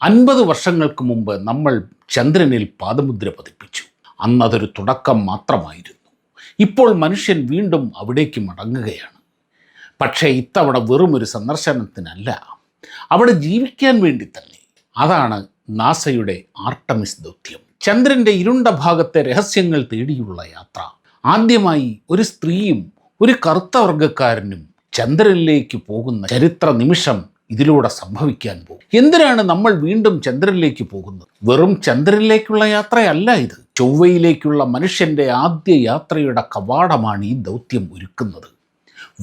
50 വർഷങ്ങൾക്ക് മുമ്പ് നമ്മൾ ചന്ദ്രനിൽ പാദമുദ്ര പതിപ്പിച്ചു. അന്നതൊരു തുടക്കം മാത്രമായിരുന്നു. ഇപ്പോൾ മനുഷ്യൻ വീണ്ടും അവിടേക്ക് മടങ്ങുകയാണ്. പക്ഷേ ഇത്തവണ വെറുമൊരു സന്ദർശനത്തിനല്ല, അവിടെ ജീവിക്കാൻ വേണ്ടി തന്നെ. അതാണ് നാസയുടെ ആർട്ടമിസ് ദൗത്യം. ചന്ദ്രൻ്റെ ഇരുണ്ട ഭാഗത്തെ രഹസ്യങ്ങൾ തേടിയുള്ള യാത്ര. ആദ്യമായി ഒരു സ്ത്രീയും ഒരു കറുത്ത വർഗ്ഗക്കാരനും ചന്ദ്രനിലേക്ക് പോകുന്ന ചരിത്ര നിമിഷം ഇതിലൂടെ സംഭവിക്കാൻ പോകും. എന്തിനാണ് നമ്മൾ വീണ്ടും ചന്ദ്രനിലേക്ക് പോകുന്നത്? വെറും ചന്ദ്രനിലേക്കുള്ള യാത്രയല്ല ഇത്. ചൊവ്വയിലേക്കുള്ള മനുഷ്യൻ്റെ ആദ്യ യാത്രയുടെ കവാടമാണ് ഈ ദൗത്യം ഒരുക്കുന്നത്.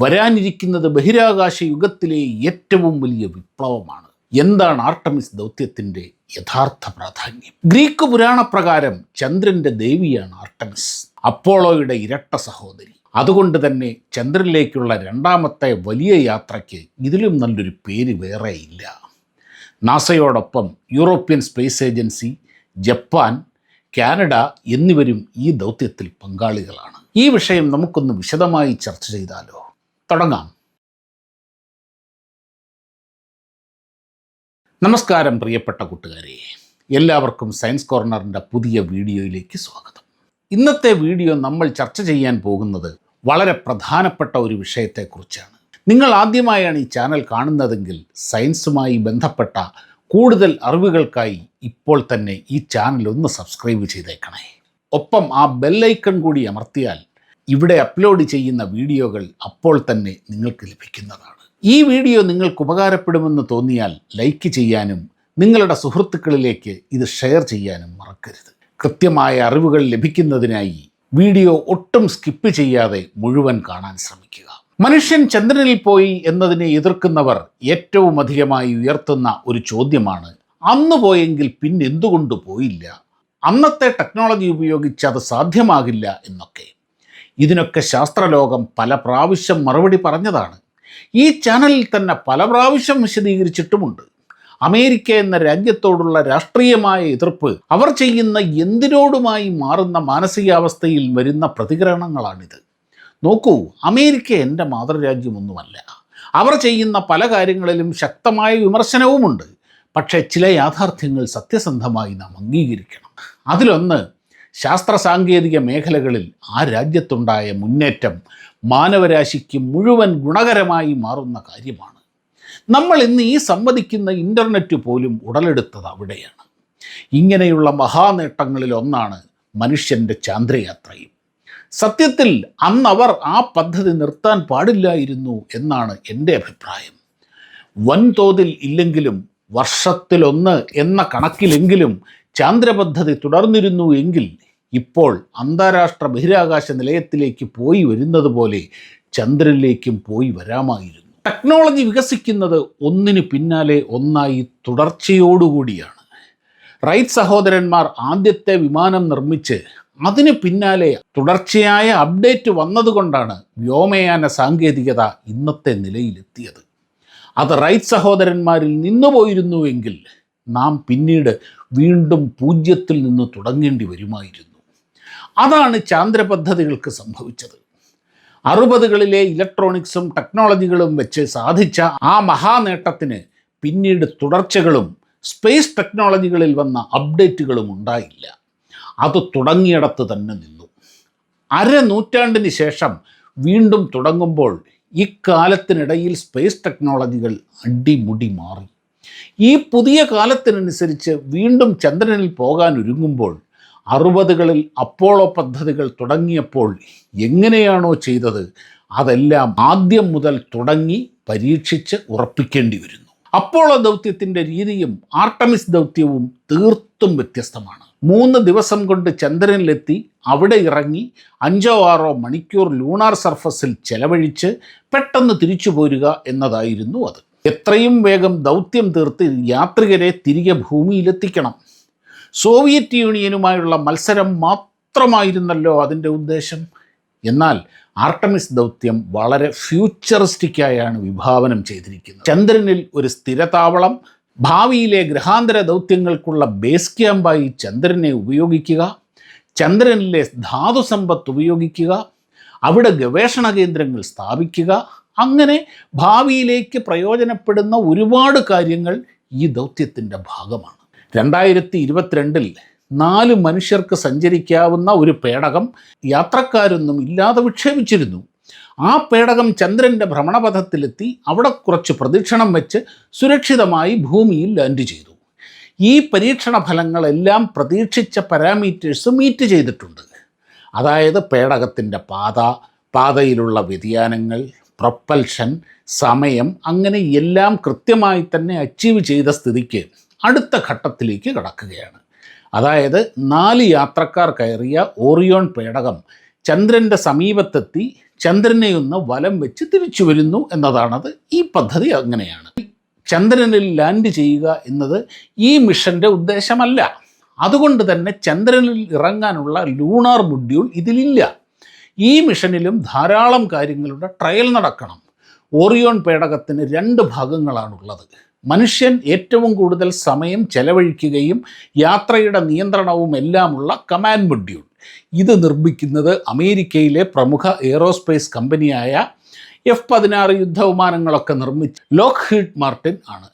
വരാനിരിക്കുന്നത് ബഹിരാകാശ യുഗത്തിലെ ഏറ്റവും വലിയ വിപ്ലവമാണ്. എന്താണ് ആർട്ടമിസ് ദൗത്യത്തിൻ്റെ യഥാർത്ഥ പ്രാധാന്യം? ഗ്രീക്ക് പുരാണപ്രകാരം ചന്ദ്രൻ്റെ ദേവിയാണ് ആർട്ടമിസ്, അപ്പോളോയുടെ ഇരട്ട സഹോദരി. അതുകൊണ്ട് തന്നെ ചന്ദ്രനിലേക്കുള്ള രണ്ടാമത്തെ വലിയ യാത്രയ്ക്ക് ഇതിലും നല്ലൊരു പേര് വേറെയില്ല. നാസയോടൊപ്പം European Space Agency, Japan, Canada എന്നിവരും ഈ ദൗത്യത്തിൽ പങ്കാളികളാണ്. ഈ വിഷയം നമുക്കൊന്ന് വിശദമായി ചർച്ച ചെയ്താലോ? തുടങ്ങാം. നമസ്കാരം പ്രിയപ്പെട്ട കൂട്ടുകാരെ, എല്ലാവർക്കും സയൻസ് കോർണറിൻ്റെ പുതിയ വീഡിയോയിലേക്ക് സ്വാഗതം. ഇന്നത്തെ വീഡിയോ നമ്മൾ ചർച്ച ചെയ്യാൻ പോകുന്നത് വളരെ പ്രധാനപ്പെട്ട ഒരു വിഷയത്തെക്കുറിച്ചാണ്. നിങ്ങൾ ആദ്യമായാണ് ഈ ചാനൽ കാണുന്നതെങ്കിൽ സയൻസുമായി ബന്ധപ്പെട്ട കൂടുതൽ അറിവുകൾക്കായി ഇപ്പോൾ തന്നെ ഈ ചാനൽ ഒന്ന് സബ്സ്ക്രൈബ് ചെയ്തേക്കണേ. ഒപ്പം ആ ബെല്ലൈക്കൺ കൂടി അമർത്തിയാൽ ഇവിടെ അപ്ലോഡ് ചെയ്യുന്ന വീഡിയോകൾ അപ്പോൾ തന്നെ നിങ്ങൾക്ക് ലഭിക്കുന്നതാണ്. ഈ വീഡിയോ നിങ്ങൾക്ക് ഉപകാരപ്പെടുമെന്ന് തോന്നിയാൽ ലൈക്ക് ചെയ്യാനും നിങ്ങളുടെ സുഹൃത്തുക്കളിലേക്ക് ഇത് ഷെയർ ചെയ്യാനും മറക്കരുത്. കൃത്യമായ അറിവുകൾ ലഭിക്കുന്നതിനായി വീഡിയോ ഒട്ടും സ്കിപ്പ് ചെയ്യാതെ മുഴുവൻ കാണാൻ ശ്രമിക്കുക. മനുഷ്യൻ ചന്ദ്രനിൽ പോയി എന്നതിനെ എതിർക്കുന്നവർ ഏറ്റവും അധികമായി ഉയർത്തുന്ന ഒരു ചോദ്യമാണ്, അന്ന് പോയെങ്കിൽ പിന്നെന്തുകൊണ്ട് പോയില്ല? അന്നത്തെ ടെക്നോളജി ഉപയോഗിച്ച് അത് സാധ്യമാകില്ല എന്നൊക്കെ. ഇതിനൊക്കെ ശാസ്ത്രലോകം പല പ്രാവശ്യം മറുപടി പറഞ്ഞതാണ്. ഈ ചാനലിൽ തന്നെ പല പ്രാവശ്യം വിശദീകരിച്ചിട്ടുമുണ്ട്. അമേരിക്ക എന്ന രാജ്യത്തോടുള്ള രാഷ്ട്രീയമായ എതിർപ്പ് അവർ ചെയ്യുന്ന എന്തിനോടുമായി മാറുന്ന മാനസികാവസ്ഥയിൽ വരുന്ന പ്രതികരണങ്ങളാണിത്. നോക്കൂ, അമേരിക്ക എൻ്റെ മാതൃരാജ്യമൊന്നുമല്ല. അവർ ചെയ്യുന്ന പല കാര്യങ്ങളിലും ശക്തമായ വിമർശനവുമുണ്ട്. പക്ഷേ ചില യാഥാർത്ഥ്യങ്ങൾ സത്യസന്ധമായി നാം അംഗീകരിക്കണം. അതിലൊന്ന്, ശാസ്ത്ര സാങ്കേതിക മേഖലകളിൽ ആ രാജ്യത്തുണ്ടായ മുന്നേറ്റം മാനവരാശിക്ക് മുഴുവൻ ഗുണകരമായി മാറുന്ന കാര്യമാണ്. നമ്മൾ ഇന്ന് ഈ സംവദിക്കുന്ന ഇൻ്റർനെറ്റ് പോലും ഉടലെടുത്തത് അവിടെയാണ്. ഇങ്ങനെയുള്ള മഹാനേട്ടങ്ങളിൽ ഒന്നാണ് മനുഷ്യൻ്റെ ചാന്ദ്രയാത്രയും. സത്യത്തിൽ അന്നവർ ആ പദ്ധതി നിർത്താൻ പാടില്ലായിരുന്നു എന്നാണ് എൻ്റെ അഭിപ്രായം. വൻതോതിൽ ഇല്ലെങ്കിലും വർഷത്തിലൊന്ന് എന്ന കണക്കിലെങ്കിലും ചാന്ദ്രപദ്ധതി തുടർന്നിരുന്നു എങ്കിൽ ഇപ്പോൾ അന്താരാഷ്ട്ര ബഹിരാകാശ നിലയത്തിലേക്ക് പോയി വരുന്നത് പോലെ ചന്ദ്രനിലേക്കും പോയി വരാമായിരുന്നു. ടെക്നോളജി വികസിക്കുന്നത് ഒന്നിനു പിന്നാലെ ഒന്നായി തുടർച്ചയോടുകൂടിയാണ്. റൈറ്റ് സഹോദരന്മാർ ആദ്യത്തെ വിമാനം നിർമ്മിച്ച് അതിന് പിന്നാലെ തുടർച്ചയായ അപ്ഡേറ്റ് വന്നതുകൊണ്ടാണ് വ്യോമയാന സാങ്കേതികത ഇന്നത്തെ നിലയിലെത്തിയത്. അത് റൈറ്റ് സഹോദരന്മാരിൽ നിന്നുപോയിരുന്നുവെങ്കിൽ നാം പിന്നീട് വീണ്ടും പൂജ്യത്തിൽ നിന്ന് തുടങ്ങേണ്ടി വരുമായിരുന്നു. അതാണ് ചാന്ദ്രപദ്ധതികൾക്ക് സംഭവിച്ചത്. 60കളിലെ ഇലക്ട്രോണിക്സും ടെക്നോളജികളും വെച്ച് സാധിച്ച ആ മഹാനേട്ടത്തിന് പിന്നീട് തുടർച്ചകളും സ്പേസ് ടെക്നോളജികളിൽ വന്ന അപ്ഡേറ്റുകളും ഉണ്ടായില്ല. അത് തുടങ്ങിയിടത്ത് തന്നെ നിന്നു. അരനൂറ്റാണ്ടിന് ശേഷം വീണ്ടും തുടങ്ങുമ്പോൾ ഇക്കാലത്തിനിടയിൽ സ്പേസ് ടെക്നോളജികൾ അടിമുടി മാറി. ഈ പുതിയ കാലത്തിനനുസരിച്ച് വീണ്ടും ചന്ദ്രനിൽ പോകാൻ ഒരുങ്ങുമ്പോൾ 60കളിൽ അപ്പോളോ പദ്ധതികൾ തുടങ്ങിയപ്പോൾ എങ്ങനെയാണോ ചെയ്തത് അതെല്ലാം ആദ്യം മുതൽ തുടങ്ങി പരീക്ഷിച്ച് ഉറപ്പിക്കേണ്ടി വരുന്നു. അപ്പോളോ ദൗത്യത്തിൻ്റെ രീതിയും ആർട്ടമിസ് ദൗത്യവും തീർത്തും വ്യത്യസ്തമാണ്. 3 ദിവസം കൊണ്ട് ചന്ദ്രനിലെത്തി അവിടെ ഇറങ്ങി 5-6 മണിക്കൂർ ലൂണാർ സർഫസിൽ ചെലവഴിച്ച് പെട്ടെന്ന് തിരിച്ചു പോരുക എന്നതായിരുന്നു അത്. എത്രയും വേഗം ദൗത്യം തീർത്ത് യാത്രികരെ തിരികെ ഭൂമിയിലെത്തിക്കണം. സോവിയറ്റ് യൂണിയനുമായുള്ള മത്സരം മാത്രമായിരുന്നല്ലോ അതിൻ്റെ ഉദ്ദേശം. എന്നാൽ ആർട്ടമിസ് ദൗത്യം വളരെ ഫ്യൂച്ചറിസ്റ്റിക്കായാണ് വിഭാവനം ചെയ്തിരിക്കുന്നത്. ചന്ദ്രനിൽ ഒരു സ്ഥിരതാവളം, ഭാവിയിലെ ഗ്രഹാന്തര ദൗത്യങ്ങൾക്കുള്ള ബേസ് ക്യാമ്പായി ചന്ദ്രനെ ഉപയോഗിക്കുക, ചന്ദ്രനിലെ ധാതു സമ്പത്ത് ഉപയോഗിക്കുക, അവിടെ ഗവേഷണ കേന്ദ്രങ്ങൾ സ്ഥാപിക്കുക, അങ്ങനെ ഭാവിയിലേക്ക് പ്രയോജനപ്പെടുന്ന ഒരുപാട് കാര്യങ്ങൾ ഈ ദൗത്യത്തിൻ്റെ ഭാഗമാണ്. 2022 4 മനുഷ്യർക്ക് സഞ്ചരിക്കാവുന്ന ഒരു പേടകം യാത്രക്കാരൊന്നും ഇല്ലാതെ വിക്ഷേപിച്ചിരുന്നു. ആ പേടകം ചന്ദ്രൻ്റെ ഭ്രമണപഥത്തിലെത്തി അവിടെ കുറച്ച് പ്രദക്ഷിണം വെച്ച് സുരക്ഷിതമായി ഭൂമിയിൽ ലാൻഡ് ചെയ്തു. ഈ പരീക്ഷണ ഫലങ്ങളെല്ലാം പ്രതീക്ഷിച്ച പാരാമീറ്റേഴ്സ് മീറ്റ് ചെയ്തിട്ടുണ്ട്. അതായത് പേടകത്തിൻ്റെ പാതയിലുള്ള വ്യതിയാനങ്ങൾ, പ്രൊപ്പൽഷൻ, സമയം, അങ്ങനെ എല്ലാം കൃത്യമായി തന്നെ അച്ചീവ് ചെയ്ത സ്ഥിതിക്ക് അടുത്ത ഘട്ടത്തിലേക്ക് കടക്കുകയാണ്. അതായത് 4 യാത്രക്കാർ കയറിയ ഓറിയോൺ പേടകം ചന്ദ്രൻ്റെ സമീപത്തെത്തി ചന്ദ്രനെ ഒന്ന് വലം വെച്ച് തിരിച്ചു വരുന്നു എന്നതാണത്. ഈ പദ്ധതി അങ്ങനെയാണ്. ചന്ദ്രനിൽ ലാൻഡ് ചെയ്യുക എന്നത് ഈ മിഷൻ്റെ ഉദ്ദേശമല്ല. അതുകൊണ്ട് തന്നെ ചന്ദ്രനിൽ ഇറങ്ങാനുള്ള ലൂണാർ മൊഡ്യൂൾ ഇതിലില്ല. ഈ മിഷനിലും ധാരാളം കാര്യങ്ങളുടെ ട്രയൽ നടക്കണം. ഓറിയോൺ പേടകത്തിന് 2 ഭാഗങ്ങളാണുള്ളത്. മനുഷ്യൻ ഏറ്റവും കൂടുതൽ സമയം ചെലവഴിക്കുകയും യാത്രയുടെ നിയന്ത്രണവും എല്ലാമുള്ള കമാൻഡ് മൊഡ്യൂൾ. ഇത് നിർമ്മിക്കുന്നത് അമേരിക്കയിലെ പ്രമുഖ എയ്റോസ്പേസ് കമ്പനിയായ F-16 യുദ്ധവിമാനങ്ങളൊക്കെ നിർമ്മിച്ച ലോക്ക്ഹീഡ് മാർട്ടിൻ ആണ്.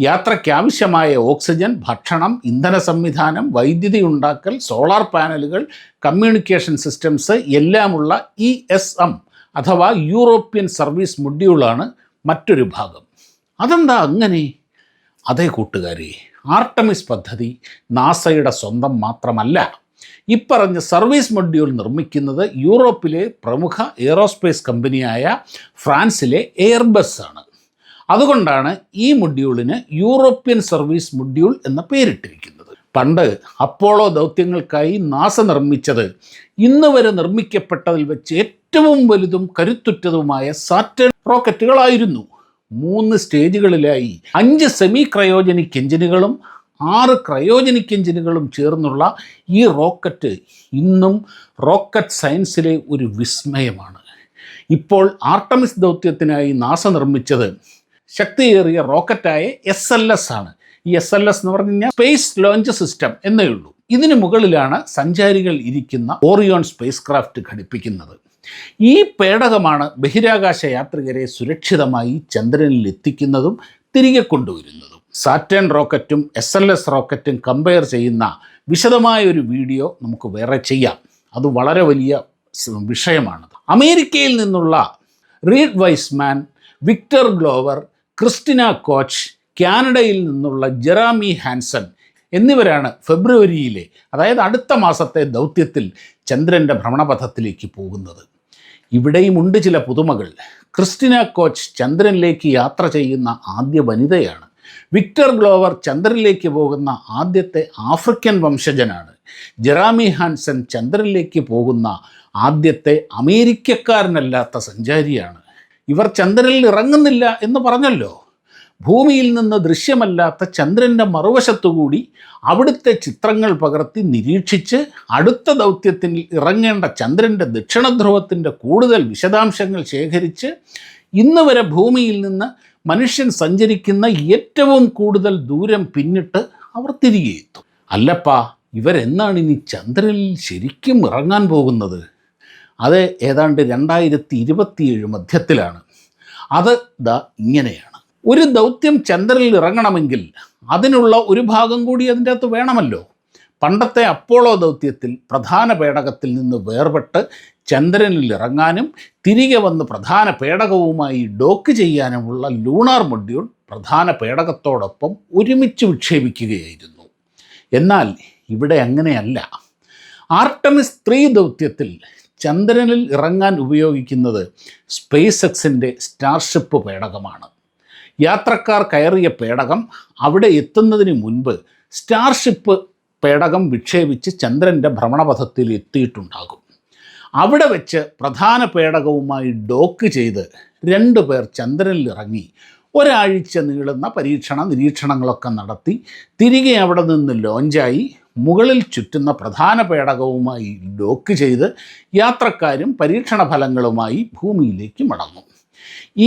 യാത്രയ്ക്കാവശ്യമായ ഓക്സിജൻ, ഭക്ഷണം, ഇന്ധന സംവിധാനം, വൈദ്യുതി ഉണ്ടാക്കൽ, സോളാർ പാനലുകൾ, കമ്മ്യൂണിക്കേഷൻ സിസ്റ്റംസ് എല്ലാമുള്ള ESM അഥവാ യൂറോപ്യൻ സർവീസ് മൊഡ്യൂളാണ് മറ്റൊരു ഭാഗം. അതെന്താ അങ്ങനെ? അതേ കൂട്ടുകാരെ, ആർട്ടമിസ് പദ്ധതി നാസയുടെ സ്വന്തം മാത്രമല്ല. ഇപ്പറഞ്ഞ സർവീസ് മൊഡ്യൂൾ നിർമ്മിക്കുന്നത് യൂറോപ്പിലെ പ്രമുഖ എയ്റോസ്പേസ് കമ്പനിയായ ഫ്രാൻസിലെ എയർബസ് ആണ്. അതുകൊണ്ടാണ് ഈ മൊഡ്യൂളിന് യൂറോപ്യൻ സർവീസ് മൊഡ്യൂൾ എന്ന പേരിട്ടിരിക്കുന്നത്. പണ്ട് അപ്പോളോ ദൗത്യങ്ങൾക്കായി നാസ നിർമ്മിച്ചത് ഇന്ന് വരെ നിർമ്മിക്കപ്പെട്ടതിൽ വെച്ച് ഏറ്റവും വലുതും കരുത്തുറ്റതുമായ സാറ്റേൺ റോക്കറ്റുകളായിരുന്നു. 3 സ്റ്റേജുകളിലായി 5 സെമി ക്രയോജനിക് എഞ്ചിനുകളും 6 ക്രയോജനിക് എഞ്ചിനുകളും ചേർന്നുള്ള ഈ റോക്കറ്റ് ഇന്നും റോക്കറ്റ് സയൻസിലെ ഒരു വിസ്മയമാണ്. ഇപ്പോൾ ആർട്ടമിസ് ദൗത്യത്തിനായി നാസ നിർമ്മിച്ചത് ശക്തിയേറിയ റോക്കറ്റായ SLS ആണ്. ഈ SLS എന്ന് പറഞ്ഞു കഴിഞ്ഞാൽ സ്പേസ് ലോഞ്ച് സിസ്റ്റം എന്നേ ഉള്ളൂ. ഇതിനു മുകളിലാണ് സഞ്ചാരികൾ ഇരിക്കുന്ന ഓറിയോൺ സ്പേസ് ക്രാഫ്റ്റ് ഘടിപ്പിക്കുന്നത്. ഈ പേടകമാണ് ബഹിരാകാശ യാത്രികരെ സുരക്ഷിതമായി ചന്ദ്രനിൽ എത്തിക്കുന്നതും തിരികെ കൊണ്ടുവരുന്നതും. സാറ്റേൺ റോക്കറ്റും SLS റോക്കറ്റും കമ്പയർ ചെയ്യുന്ന വിശദമായ ഒരു വീഡിയോ നമുക്ക് വേറെ ചെയ്യാം. അത് വളരെ വലിയ വിഷയമാണ്. അമേരിക്കയിൽ നിന്നുള്ള Reid Wiseman, Victor Glover, Christina Koch, കാനഡയിൽ നിന്നുള്ള ജെറാമി ഹാൻസൺ എന്നിവരാണ് ഫെബ്രുവരിയിലെ, അതായത് അടുത്ത മാസത്തെ ദൗത്യത്തിൽ ചന്ദ്രൻ്റെ ഭ്രമണപഥത്തിലേക്ക് പോകുന്നത്. ഇവിടെയുമുണ്ട് ചില പുതുമകൾ. ക്രിസ്റ്റിന കോച്ച് ചന്ദ്രനിലേക്ക് യാത്ര ചെയ്യുന്ന ആദ്യ വനിതയാണ്. വിക്ടർ ഗ്ലോവർ ചന്ദ്രനിലേക്ക് പോകുന്ന ആദ്യത്തെ ആഫ്രിക്കൻ വംശജനാണ്. ജെറാമി ഹാൻസൺ ചന്ദ്രനിലേക്ക് പോകുന്ന ആദ്യത്തെ അമേരിക്കക്കാരനല്ലാത്ത സഞ്ചാരിയാണ്. ഇവർ ചന്ദ്രനിൽ ഇറങ്ങുന്നില്ല എന്ന് പറഞ്ഞല്ലോ. ഭൂമിയിൽ നിന്ന് ദൃശ്യമല്ലാത്ത ചന്ദ്രൻ്റെ മറുവശത്തുകൂടി അവിടുത്തെ ചിത്രങ്ങൾ പകർത്തി നിരീക്ഷിച്ച് അടുത്ത ദൗത്യത്തിൽ ഇറങ്ങേണ്ട ചന്ദ്രൻ്റെ ദക്ഷിണധ്രുവത്തിൻ്റെ കൂടുതൽ വിശദാംശങ്ങൾ ശേഖരിച്ച് ഇന്ന് വരെ ഭൂമിയിൽ നിന്ന് മനുഷ്യൻ സഞ്ചരിക്കുന്ന ഏറ്റവും കൂടുതൽ ദൂരം പിന്നിട്ട് അവർ തിരികെ എത്തും. അല്ലപ്പാ, ഇവരെന്നാണ് ഇനി ചന്ദ്രനിൽ ശരിക്കും ഇറങ്ങാൻ പോകുന്നത്? അത് ഏതാണ്ട് 2027 മധ്യത്തിലാണ്. അത് ഇങ്ങനെയാണ്. ഒരു ദൗത്യം ചന്ദ്രനിൽ ഇറങ്ങണമെങ്കിൽ അതിനുള്ള ഒരു ഭാഗം കൂടി അതിൻ്റെ അകത്ത് വേണമല്ലോ. പണ്ടത്തെ അപ്പോളോ ദൗത്യത്തിൽ പ്രധാന പേടകത്തിൽ നിന്ന് വേർപെട്ട് ചന്ദ്രനിൽ ഇറങ്ങാനും തിരികെ വന്ന് പ്രധാന പേടകവുമായി ഡോക്ക് ചെയ്യാനുമുള്ള ലൂണാർ മൊഡ്യൂൾ പ്രധാന പേടകത്തോടൊപ്പം ഒരുമിച്ച് വിക്ഷേപിക്കുകയായിരുന്നു. എന്നാൽ ഇവിടെ അങ്ങനെയല്ല. ആർട്ടമിസ് 3 ദൗത്യത്തിൽ ചന്ദ്രനിൽ ഇറങ്ങാൻ ഉപയോഗിക്കുന്നത് സ്പേസ് എക്സിൻ്റെ സ്റ്റാർഷിപ്പ് പേടകമാണ്. യാത്രക്കാർ കയറിയ പേടകം അവിടെ എത്തുന്നതിന് മുൻപ് സ്റ്റാർഷിപ്പ് പേടകം വിക്ഷേപിച്ച് ചന്ദ്രൻ്റെ ഭ്രമണപഥത്തിൽ എത്തിയിട്ടുണ്ടാകും. അവിടെ വെച്ച് പ്രധാന പേടകവുമായി ഡോക്ക് ചെയ്ത് 2 പേർ ചന്ദ്രനിൽ ഇറങ്ങി ഒരാഴ്ച നീളുന്ന നിരീക്ഷണങ്ങളൊക്കെ നടത്തി തിരികെ അവിടെ നിന്ന് ലോഞ്ചായി മുകളിൽ ചുറ്റുന്ന പ്രധാന പേടകവുമായി ഡോക്ക് ചെയ്ത് യാത്രക്കാരും പരീക്ഷണ ഫലങ്ങളുമായി ഭൂമിയിലേക്ക് മടങ്ങും.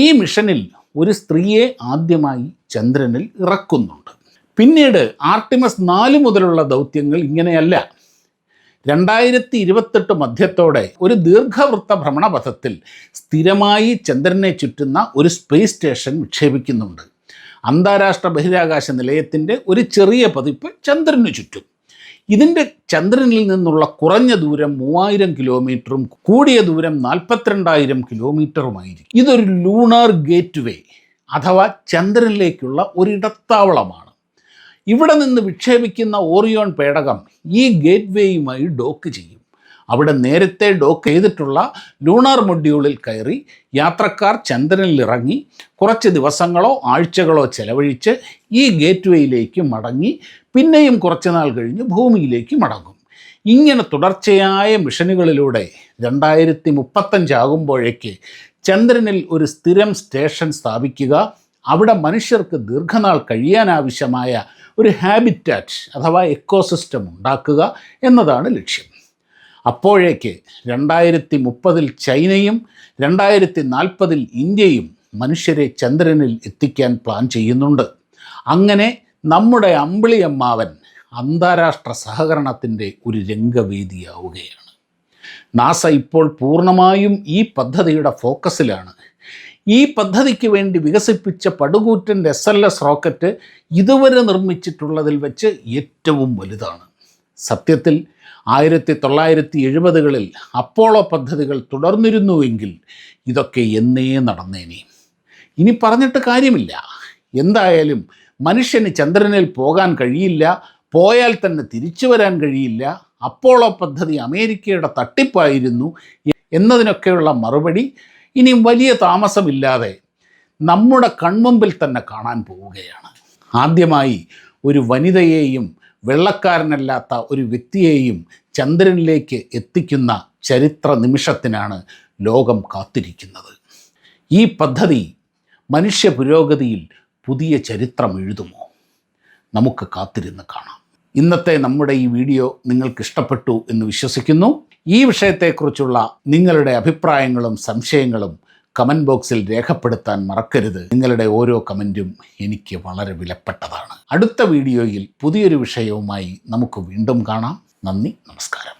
ഈ മിഷനിൽ ഒരു സ്ത്രീയെ ആദ്യമായി ചന്ദ്രനിൽ ഇറക്കുന്നുണ്ട്. പിന്നീട് ആർട്ടിമസ് 4 മുതലുള്ള ദൗത്യങ്ങൾ ഇങ്ങനെയല്ല. 2028 മധ്യത്തോടെ ഒരു ദീർഘവൃത്ത ഭ്രമണപഥത്തിൽ സ്ഥിരമായി ചന്ദ്രനെ ചുറ്റുന്ന ഒരു സ്പേസ് സ്റ്റേഷൻ വിക്ഷേപിക്കുന്നുണ്ട്. അന്താരാഷ്ട്ര ബഹിരാകാശ നിലയത്തിൻ്റെ ഒരു ചെറിയ പതിപ്പ് ചന്ദ്രന് ചുറ്റും. ഇതിൻ്റെ ചന്ദ്രനിൽ നിന്നുള്ള കുറഞ്ഞ ദൂരം 3000 കിലോമീറ്ററും കൂടിയ ദൂരം 42,000 കിലോമീറ്ററുമായിരിക്കും. ഇതൊരു ലൂണാർ ഗേറ്റ് വേ അഥവാ ചന്ദ്രനിലേക്കുള്ള ഒരിടത്താവളമാണ്. ഇവിടെ നിന്ന് വിക്ഷേപിക്കുന്ന ഓറിയോൺ പേടകം ഈ ഗേറ്റ് വേയുമായി ഡോക്ക് ചെയ്യും. അവിടെ നേരത്തെ ഡോക്ക് ചെയ്തിട്ടുള്ള ലൂണാർ മൊഡ്യൂളിൽ കയറി യാത്രക്കാർ ചന്ദ്രനിൽ ഇറങ്ങി കുറച്ച് ദിവസങ്ങളോ ആഴ്ചകളോ ചെലവഴിച്ച് ഈ ഗേറ്റ് വേയിലേക്ക് മടങ്ങി പിന്നെയും കുറച്ച് നാൾ കഴിഞ്ഞ് ഭൂമിയിലേക്ക് മടങ്ങും. ഇങ്ങനെ തുടർച്ചയായ മിഷനുകളിലൂടെ 2035 ആകുമ്പോഴേക്ക് ചന്ദ്രനിൽ ഒരു സ്ഥിരം സ്റ്റേഷൻ സ്ഥാപിക്കുക, അവിടെ മനുഷ്യർക്ക് ദീർഘനാൾ കഴിയാനാവശ്യമായ ഒരു ഹാബിറ്റാറ്റ് അഥവാ എക്കോസിസ്റ്റം ഉണ്ടാക്കുക എന്നതാണ് ലക്ഷ്യം. അപ്പോഴേക്ക് 2030 ചൈനയും 2040 ഇന്ത്യയും മനുഷ്യരെ ചന്ദ്രനിൽ എത്തിക്കാൻ പ്ലാൻ ചെയ്യുന്നുണ്ട്. അങ്ങനെ നമ്മുടെ അമ്പിളിയമ്മാവൻ അന്താരാഷ്ട്ര സഹകരണത്തിൻ്റെ ഒരു രംഗവേദിയാവുകയാണ്. നാസ ഇപ്പോൾ പൂർണ്ണമായും ഈ പദ്ധതിയുടെ ഫോക്കസിലാണ്. ഈ പദ്ധതിക്ക് വേണ്ടി വികസിപ്പിച്ച പടുകൂറ്റൻ SLS റോക്കറ്റ് ഇതുവരെ നിർമ്മിച്ചിട്ടുള്ളതിൽ വെച്ച് ഏറ്റവും വലുതാണ്. സത്യത്തിൽ 1970കളിൽ അപ്പോളോ പദ്ധതികൾ തുടർന്നിരുന്നുവെങ്കിൽ ഇതൊക്കെ എന്നേ നടന്നേനെ. ഇനി പറഞ്ഞിട്ട് കാര്യമില്ല. എന്തായാലും മനുഷ്യന് ചന്ദ്രനിൽ പോകാൻ കഴിയില്ല, പോയാൽ തന്നെ തിരിച്ചു വരാൻ കഴിയില്ല, അപ്പോളോ പദ്ധതി അമേരിക്കയുടെ തട്ടിപ്പായിരുന്നു എന്നതിനൊക്കെയുള്ള മറുപടി ഇനിയും വലിയ താമസമില്ലാതെ നമ്മുടെ കൺമുമ്പിൽ തന്നെ കാണാൻ പോവുകയാണ്. ആദ്യമായി ഒരു വനിതയെയും വെള്ളക്കാരനല്ലാത്ത ഒരു വ്യക്തിയെയും ചന്ദ്രനിലേക്ക് എത്തിക്കുന്ന ചരിത്ര നിമിഷത്തിനാണ് ലോകം കാത്തിരിക്കുന്നത്. ഈ പദ്ധതി മനുഷ്യ പുരോഗതിയിൽ പുതിയ ചരിത്രം എഴുതുമോ? നമുക്ക് കാത്തിരുന്ന് കാണാം. ഇന്നത്തെ നമ്മുടെ ഈ വീഡിയോ നിങ്ങൾക്ക് ഇഷ്ടപ്പെട്ടു എന്ന് വിശ്വസിക്കുന്നു. ഈ വിഷയത്തെക്കുറിച്ചുള്ള നിങ്ങളുടെ അഭിപ്രായങ്ങളും സംശയങ്ങളും കമൻറ്റ് ബോക്സിൽ രേഖപ്പെടുത്താൻ മറക്കരുത്. നിങ്ങളുടെ ഓരോ കമൻറ്റും എനിക്ക് വളരെ വിലപ്പെട്ടതാണ്. അടുത്ത വീഡിയോയിൽ പുതിയൊരു വിഷയവുമായി നമുക്ക് വീണ്ടും കാണാം. നന്ദി, നമസ്കാരം.